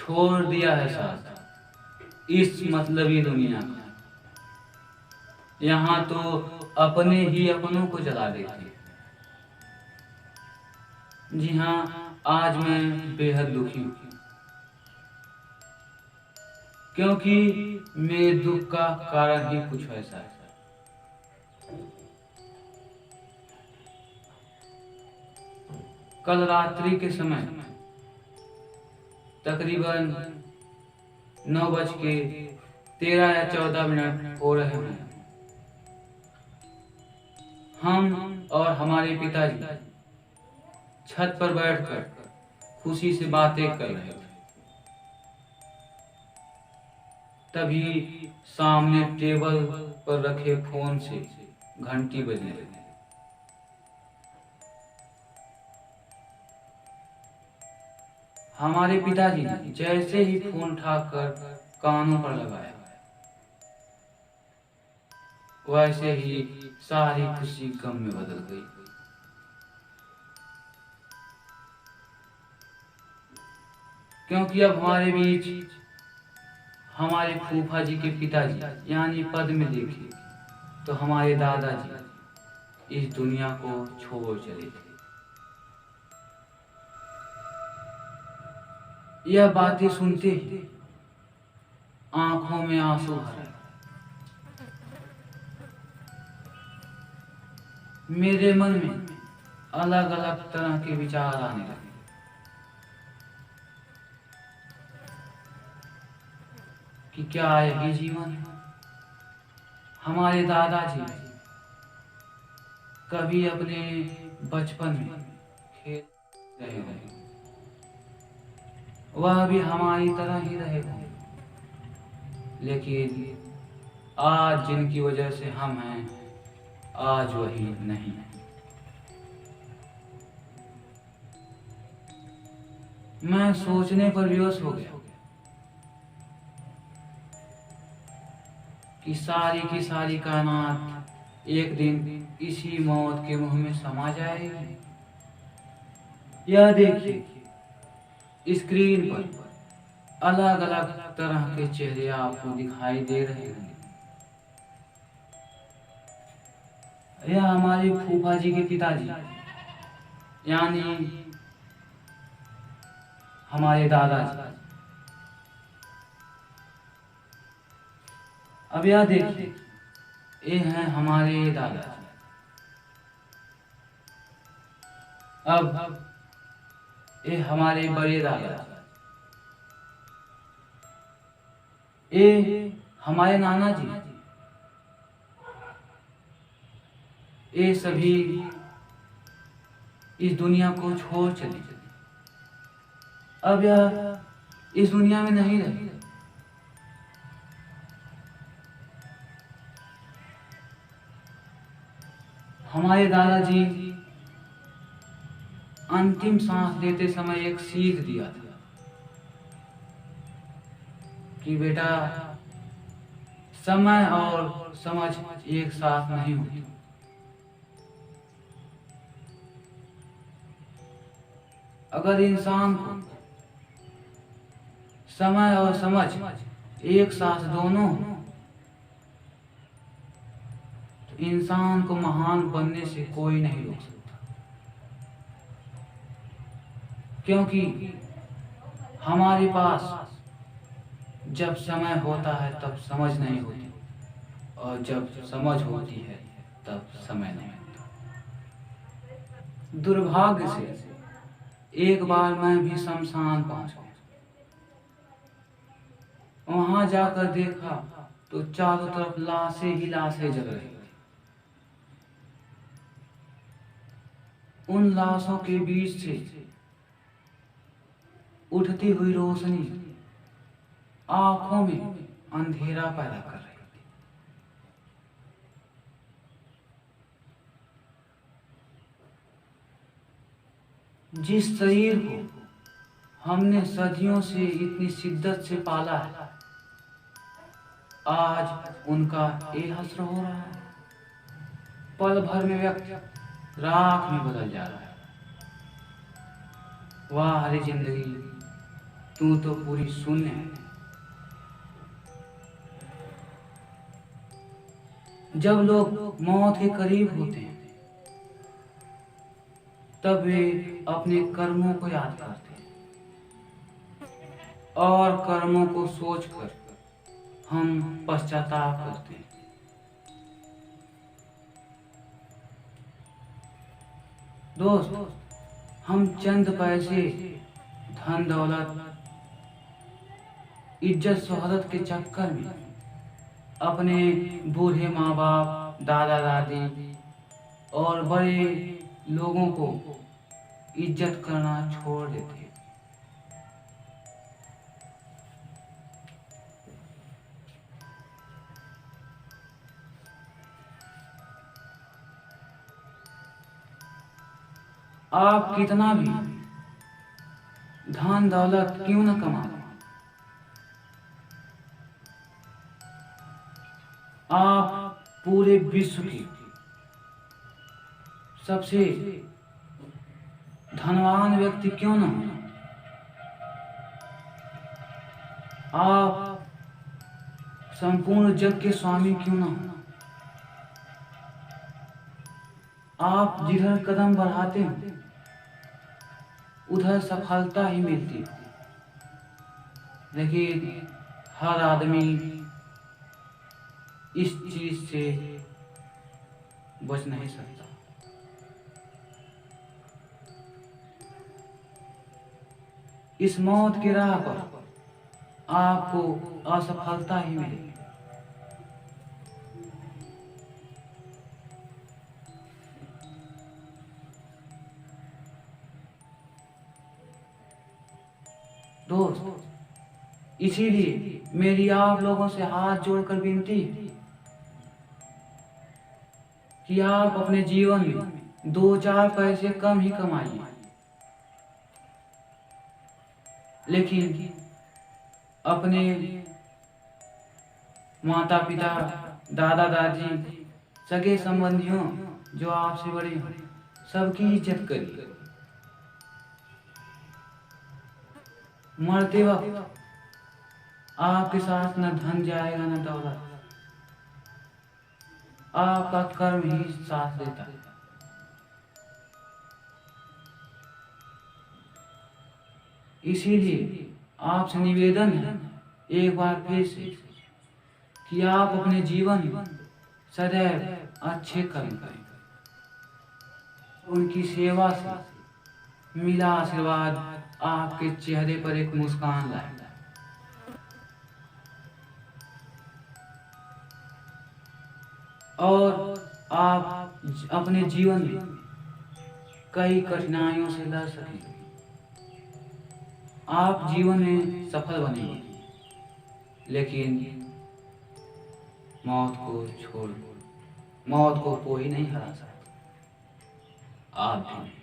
छोड़ दिया है साथ इस मतलबी दुनिया का। यहाँ तो अपने ही अपनों को जला देते। जी हाँ, आज मैं बेहद दुखी हूँ, क्योंकि मेरे दुख का कारण ही कुछ ऐसा है। कल रात्रि के समय तकरीबन 9:13 या 14 हो रहे हैं, हम और हमारे पिताजी छत पर बैठकर खुशी से बातें कर रहे थे। तभी सामने टेबल पर रखे फोन से घंटी बजने लगी। हमारे पिताजी ने जैसे ही फोन उठाकर कानों पर लगाया, वैसे ही सारी खुशी गम में बदल गई। क्योंकि अब हमारे बीच हमारे फूफा जी के पिताजी यानी पद में देखे तो हमारे दादाजी इस दुनिया को छोड़ चले थे। यह बातें सुनते ही आंखों में आंसू भरे। मेरे मन में अलग अलग तरह के विचार आने लगे कि क्या यही जीवन है। हमारे दादाजी कभी अपने बचपन में खेल रहे हैं, वह भी हमारी तरह ही रहेगा, लेकिन आज जिनकी वजह से हम हैं, आज वही नहीं है। मैं सोचने पर विवश हो गया कि सारी की सारी कायनात एक दिन इसी मौत के मुंह में समा जाएगी। यह देखिए, स्क्रीन पर अलग अलग तरह के चेहरे आपको दिखाई दे रहे हैं। यह हमारे फूफा जी के पिताजी यानी हमारे दादाजी। अब यह देखिए, ये हैं हमारे दादाजी। अब ये हमारे बड़े दादाजी। ये हमारे नाना जी। ये सभी इस दुनिया को छोड़ चले। अब यह इस दुनिया में नहीं रहे। हमारे दादाजी अंतिम सांस लेते समय एक सीख दिया था कि बेटा, समय और समझ एक साथ नहीं होती। अगर इंसान को समय और समझ एक साथ दोनों हो, तो इंसान को महान बनने से कोई नहीं रोक सकता। क्योंकि हमारे पास जब समय होता है तब समझ नहीं होती, और जब समझ होती है तब समय नहीं होता। दुर्भाग्य से एक बार मैं भी शमशान पहुंच गया। वहां जाकर देखा तो चारों तरफ लाशें ही लाशें जल रही थी। उन लाशों के बीच से उठती हुई रोशनी आंखों में अंधेरा पैदा कर रही थी। जिस शरीर को हमने सदियों से इतनी शिद्दत से पाला है, आज उनका ये हश्र हो रहा है। पल भर में व्यक्ति राख में बदल जा रहा है। वाह हरी जिंदगी, तू तो पूरी शून्य है। जब लोग मौत के करीब होते हैं तब वे अपने कर्मों को याद करते हैं, और कर्मों को सोचकर हम पश्चाताप करते हैं। दोस्त, हम चंद पैसे, धन दौलत, इज्जत शोहरत के चक्कर में अपने बूढ़े माँ बाप, दादा दादी और बड़े लोगों को इज्जत करना छोड़ देते हैं। आप कितना भी धन दौलत क्यों न कमा, आप पूरे विश्व की सबसे धनवान व्यक्ति क्यों न हो, आप संपूर्ण जग के स्वामी क्यों न हो, आप जिधर कदम बढ़ाते हैं उधर सफलता ही मिलती है। लेकिन हर आदमी इस चीज से बच नहीं सकता। इस मौत की राह पर आपको असफलता ही मिलेगी। दोस्त, इसीलिए मेरी आप लोगों से हाथ जोड़कर विनती है कि आप अपने जीवन में 2-4 पैसे कम ही कमाइए, लेकिन अपने माता पिता, दादा दादी, सगे संबंधियों जो आपसे बड़े हैं, सबकी इज्जत करिए। मरते वक्त आपके साथ न धन जाएगा न दौलत, आपका कर्म ही साथ देता है। इसीलिए आपसे निवेदन है एक बार फिर से कि आप अपने जीवन में सदैव अच्छे कर्म करें। उनकी सेवा से मिला आशीर्वाद आपके चेहरे पर एक मुस्कान लाए, और आप अपने जीवन में कई कठिनाइयों से लड़ सकेंगे। आप जीवन में सफल बनेंगे, लेकिन मौत को कोई नहीं हरा सकता। आप भी नहीं।